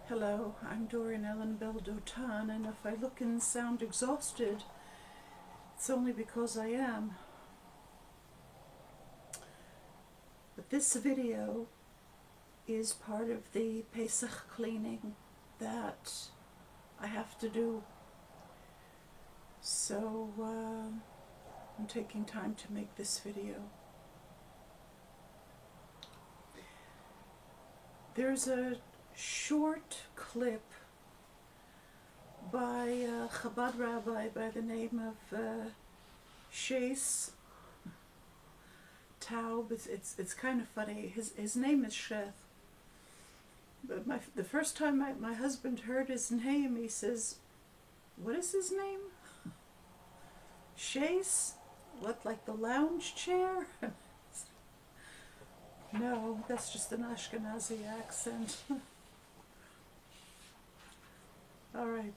Hello, I'm Dorian Ellen Bell Dotan, and if I look and sound exhausted, it's only because I am. But this video is part of the Pesach cleaning that I have to do. So I'm taking time to make this video. There's a short clip by a Chabad rabbi by the name of Shais Taub. It's kind of funny. His name is Sheth. But the first time my husband heard his name, he says, "What is his name? Shais? What, like the lounge chair?" No, that's just an Ashkenazi accent. All right.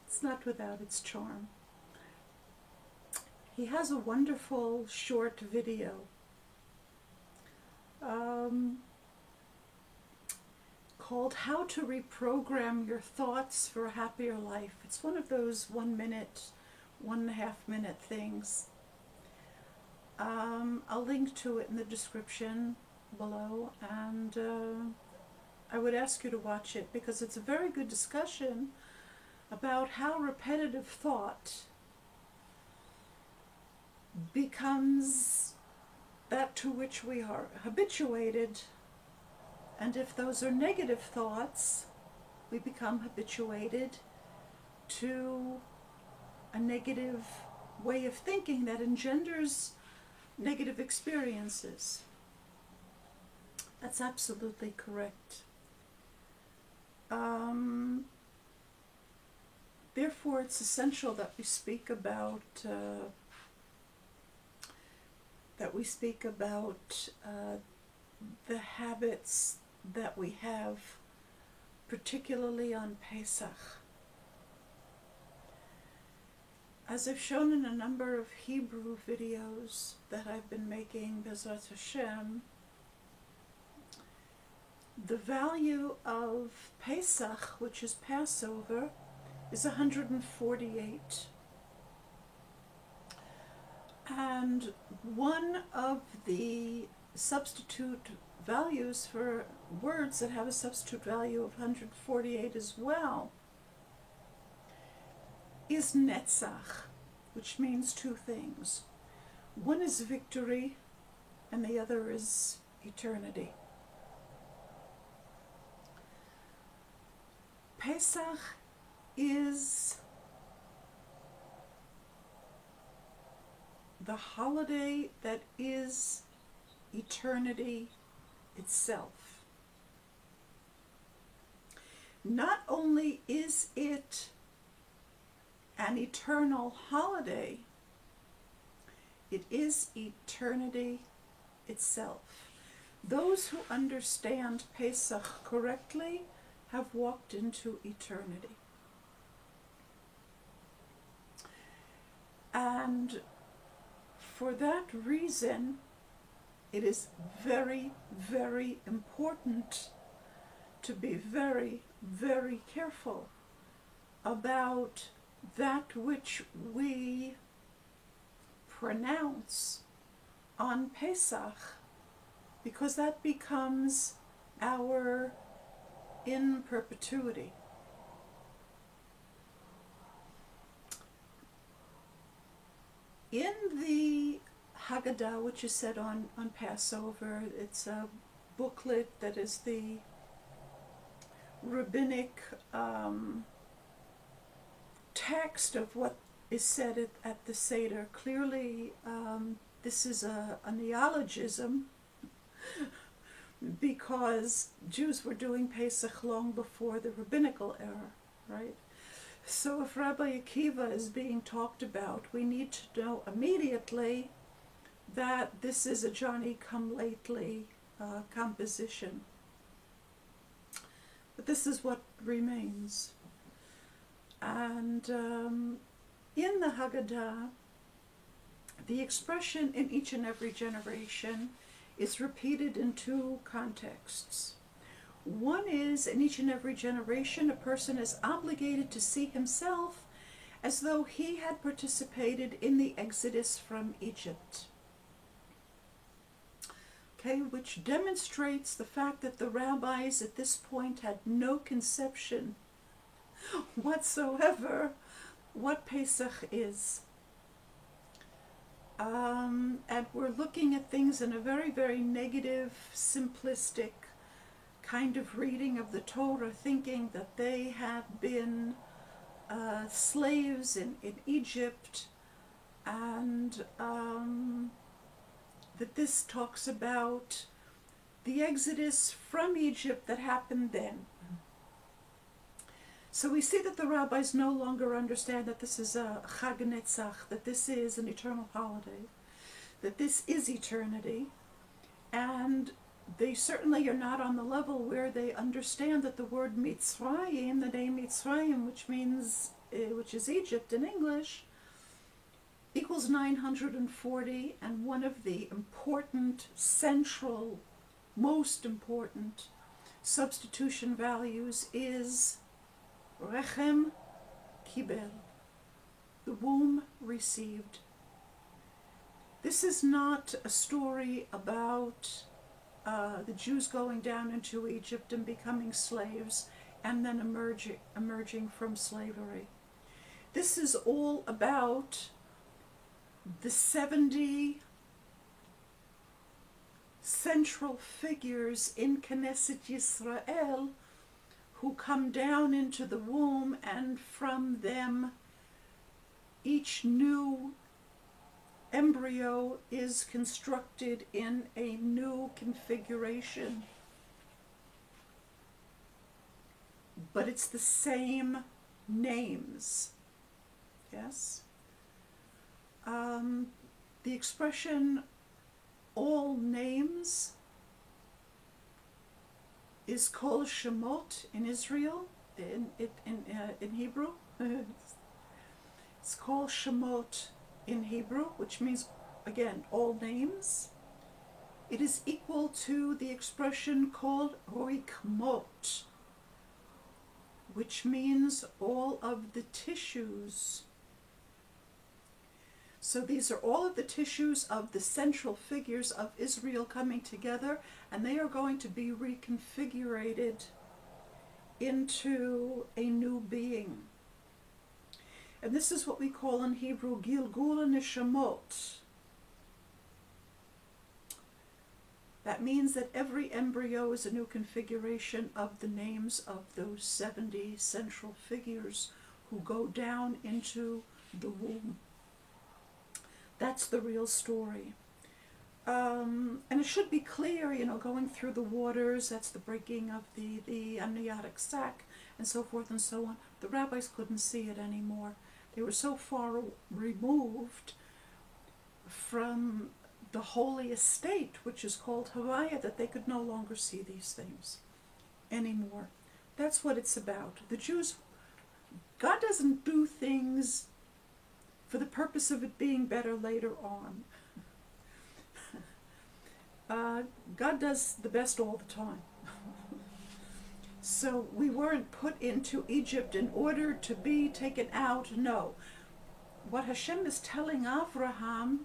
It's not without its charm. He has a wonderful short video called How to Reprogram Your Thoughts for a Happier Life. It's one of those 1 minute, 1.5 minute things. I'll link to it in the description below, and I would ask you to watch it because it's a very good discussion about how repetitive thought becomes that to which we are habituated, and if those are negative thoughts, we become habituated to a negative way of thinking that engenders negative experiences. That's absolutely correct. Therefore, it's essential that we speak about the habits that we have, particularly on Pesach. As I've shown in a number of Hebrew videos that I've been making, B'ezras Hashem, the value of Pesach, which is Passover, is 148. And one of the substitute values for words that have a substitute value of 148 as well is Netzach, which means two things. One is victory, and the other is eternity. Pesach is the holiday that is eternity itself. Not only is it an eternal holiday, it is eternity itself. Those who understand Pesach correctly have walked into eternity. And for that reason, it is very, very important to be very, very careful about that which we pronounce on Pesach, because that becomes our in perpetuity. In the Haggadah, which is said on Passover, it's a booklet that is the rabbinic text of what is said at the Seder. Clearly, this is a neologism because Jews were doing Pesach long before the rabbinical era, right? So if Rabbi Akiva is being talked about, we need to know immediately that this is a Johnny-come-lately composition. But this is what remains. And in the Haggadah, the expression in each and every generation is repeated in two contexts. One is, in each and every generation, a person is obligated to see himself as though he had participated in the exodus from Egypt. Okay, which demonstrates the fact that the rabbis at this point had no conception whatsoever what Pesach is. And we're looking at things in a very, very negative, simplistic kind of reading of the Torah, thinking that they have been slaves in Egypt, and that this talks about the exodus from Egypt that happened then. So we see that the rabbis no longer understand that this is a Chag Netzach, that this is an eternal holiday, that this is eternity, and they certainly are not on the level where they understand that the word Mitzrayim, the name Mitzrayim, which is Egypt in English, equals 940, and one of the important, central, most important substitution values is Rechem Kibel, the womb received. This is not a story about the Jews going down into Egypt and becoming slaves and then emerging from slavery. This is all about the 70 central figures in Knesset Yisrael who come down into the womb, and from them each new embryo is constructed in a new configuration. But it's the same names. Yes? The expression all names is kol shemot in Israel, in Hebrew. It's kol shemot in Hebrew, which means, again, all names. It is equal to the expression kol rikmot, which means all of the tissues. So these are all of the tissues of the central figures of Israel coming together, and they are going to be reconfigurated into a new being. And this is what we call in Hebrew Gilgul Neshamot. That means that every embryo is a new configuration of the names of those 70 central figures who go down into the womb. That's the real story. And it should be clear, going through the waters, that's the breaking of the amniotic sac, and so forth and so on. The rabbis couldn't see it anymore. They were so far removed from the holy estate, which is called Havaya, that they could no longer see these things anymore. That's what it's about. The Jews, God doesn't do things for the purpose of it being better later on. God does the best all the time. So we weren't put into Egypt in order to be taken out. No. What Hashem is telling Avraham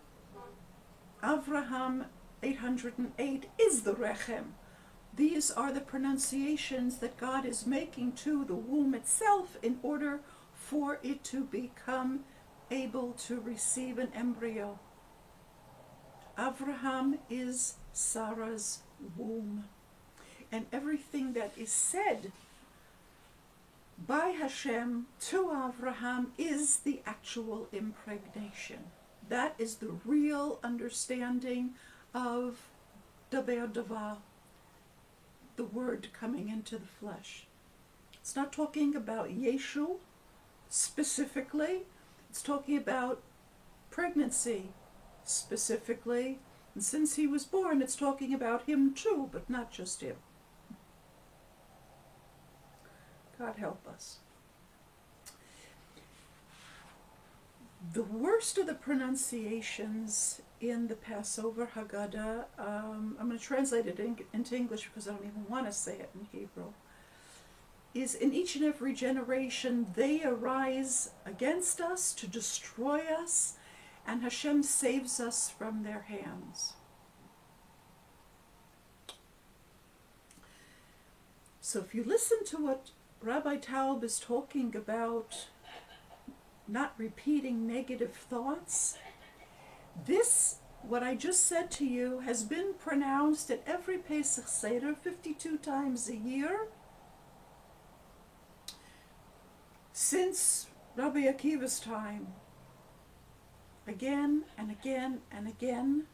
808 is the Rechem. These are the pronunciations that God is making to the womb itself in order for it to become able to receive an embryo. Avraham is Sarah's womb. And everything that is said by Hashem to Avraham is the actual impregnation. That is the real understanding of Daber Davar, the word coming into the flesh. It's not talking about Yeshu specifically. It's talking about pregnancy specifically. And since he was born, it's talking about him too, but not just him. God help us. The worst of the pronunciations in the Passover Haggadah. I'm going to translate it into English because I don't even want to say it in Hebrew. Is in each and every generation they arise against us to destroy us, and Hashem saves us from their hands. So if you listen to what Rabbi Taub is talking about, not repeating negative thoughts, this, what I just said to you, has been pronounced at every Pesach Seder 52 times a year since Rabbi Akiva's time. Again and again and again,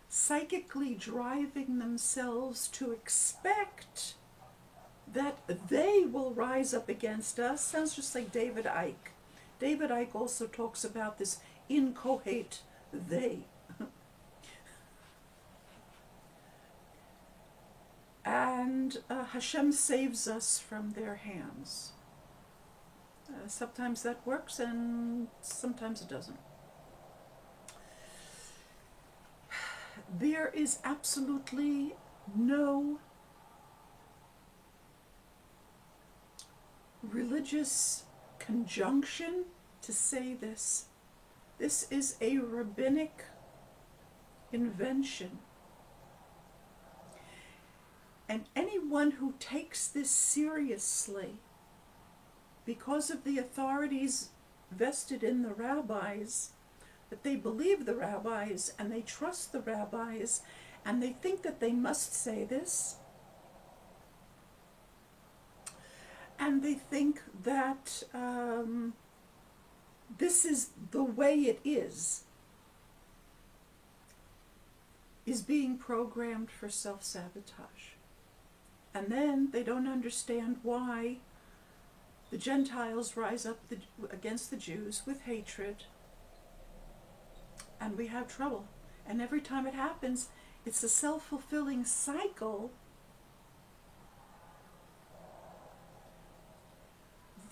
psychically driving themselves to expect that they will rise up against us. Sounds just like David Icke. David Icke also talks about this incoherent they. And Hashem saves us from their hands. Sometimes that works and sometimes it doesn't. There is absolutely no religious conjunction to say this. This is a rabbinic invention. And anyone who takes this seriously, because of the authorities vested in the rabbis, that they believe the rabbis and they trust the rabbis and they think that they must say this, and they think that this is the way it is being programmed for self-sabotage. And then they don't understand why the Gentiles rise up against the Jews with hatred, and we have trouble. And every time it happens, it's a self-fulfilling cycle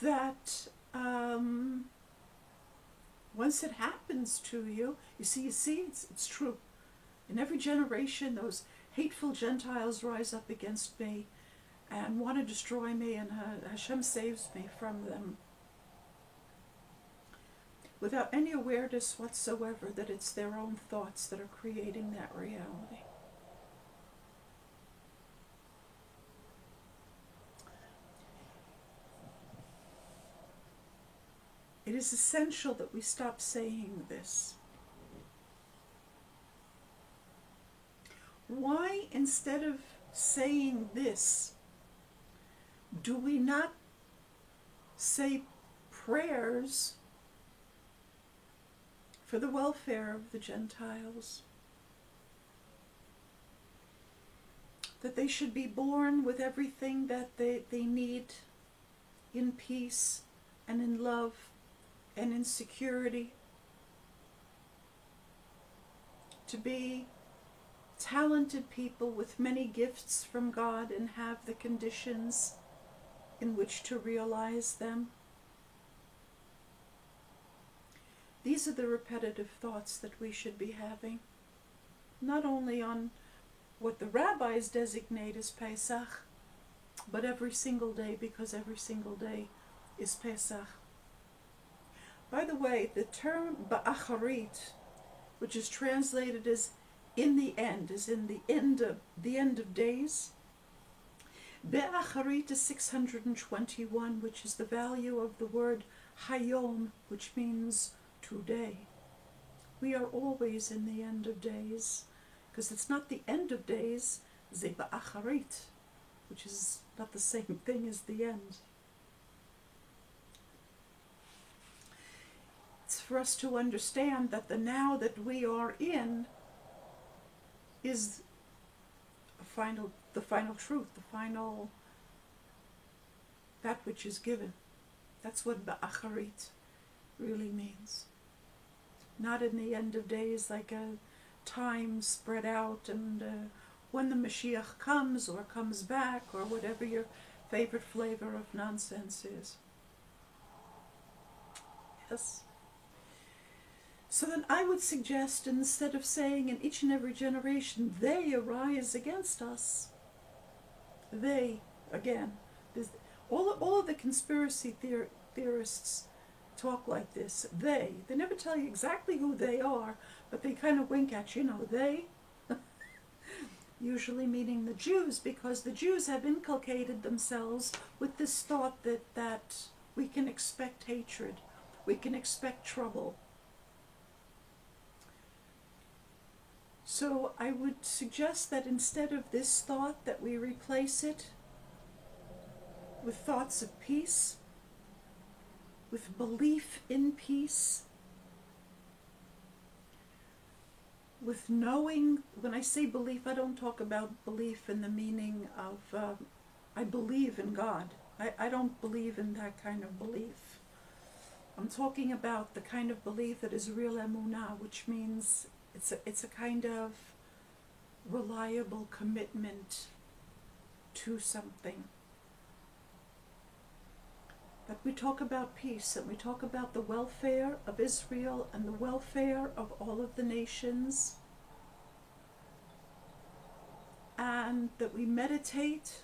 that once it happens to you, you see, it's true. In every generation, those hateful Gentiles rise up against me and want to destroy me, and Hashem saves me from them, without any awareness whatsoever that it's their own thoughts that are creating that reality. It is essential that we stop saying this. Why, instead of saying this, do we not say prayers for the welfare of the Gentiles? That they should be born with everything that they need, in peace and in love and in security, to be talented people with many gifts from God and have the conditions in which to realize them. These are the repetitive thoughts that we should be having, not only on what the rabbis designate as Pesach, but every single day, because every single day is Pesach. By the way, the term Ba'acharit, which is translated as in the end, is in the end of days. Be'acharit is 621, which is the value of the word Hayom, which means today. We are always in the end of days, because it's not the end of days, ze Be'acharit, which is not the same thing as the end. It's for us to understand that the now that we are in is the final truth, that which is given. That's what Ba'acharit really means. Not in the end of days like a time spread out and when the Mashiach comes or comes back or whatever your favorite flavor of nonsense is. Yes. So then I would suggest, instead of saying in each and every generation, they arise against us, they, again, all of the conspiracy theorists talk like this. They never tell you exactly who they are, but they kind of wink at you, they, usually meaning the Jews, because the Jews have inculcated themselves with this thought that we can expect hatred, we can expect trouble. So I would suggest that instead of this thought, that we replace it with thoughts of peace, with belief in peace, with knowing. When I say belief, I don't talk about belief in the meaning of I believe in God. I don't believe in that kind of belief. I'm talking about the kind of belief that is real emunah, which means it's a kind of reliable commitment to something. That we talk about peace, and we talk about the welfare of Israel and the welfare of all of the nations, and that we meditate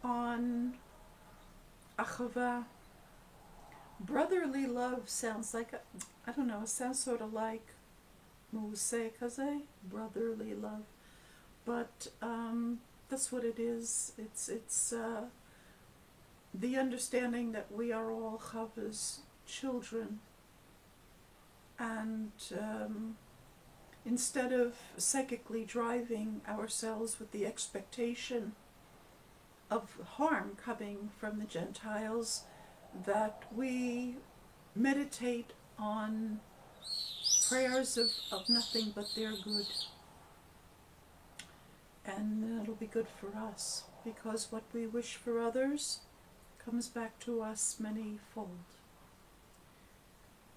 on achava. Brotherly love sounds like, I don't know, it sounds sort of like Museh kaze, brotherly love. But that's what it is. It's the understanding that we are all Chava's children, and instead of psychically driving ourselves with the expectation of harm coming from the Gentiles, that we meditate on prayers of nothing but their good. And it'll be good for us, because what we wish for others comes back to us many-fold.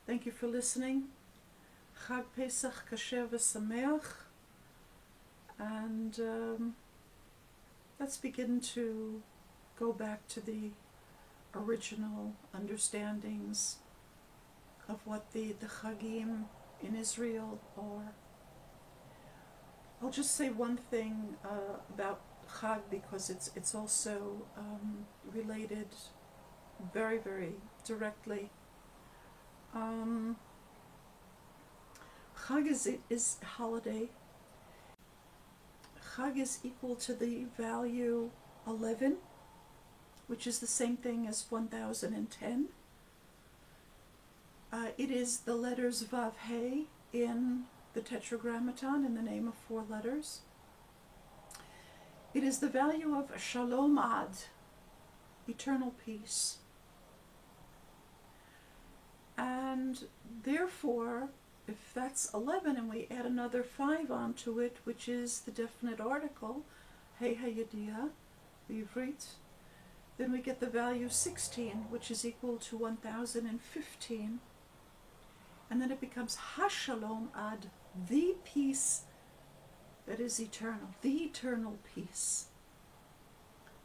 Thank you for listening. Chag Pesach Kasher v'Sameach. And let's begin to go back to the original understandings of what the Chagim in Israel are. I'll just say one thing about Chag, because it's also related very, very directly. Chag is a holiday. Chag is equal to the value 11, which is the same thing as 1010. It is the letters Vav He in the Tetragrammaton, in the name of 4 letters. It is the value of Shalom Ad, eternal peace. And therefore, if that's 11 and we add another 5 onto it, which is the definite article, Hey Hayadiah, Ivrit, then we get the value 16, which is equal to 1015. And then it becomes Hashalom Ad, the peace that is eternal, the eternal peace.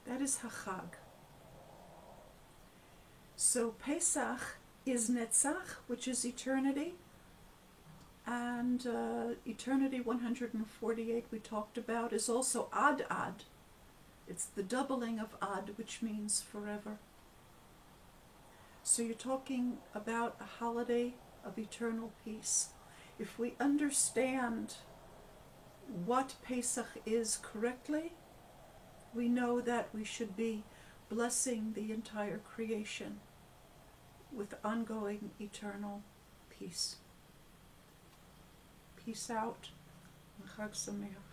That is Hachag. So Pesach is Netzach, which is eternity, and eternity 148 we talked about is also Ad Ad. It's the doubling of Ad, which means forever. So you're talking about a holiday of eternal peace. If we understand what Pesach is correctly, we know that we should be blessing the entire creation with ongoing eternal peace. Peace out. Chag Sameach.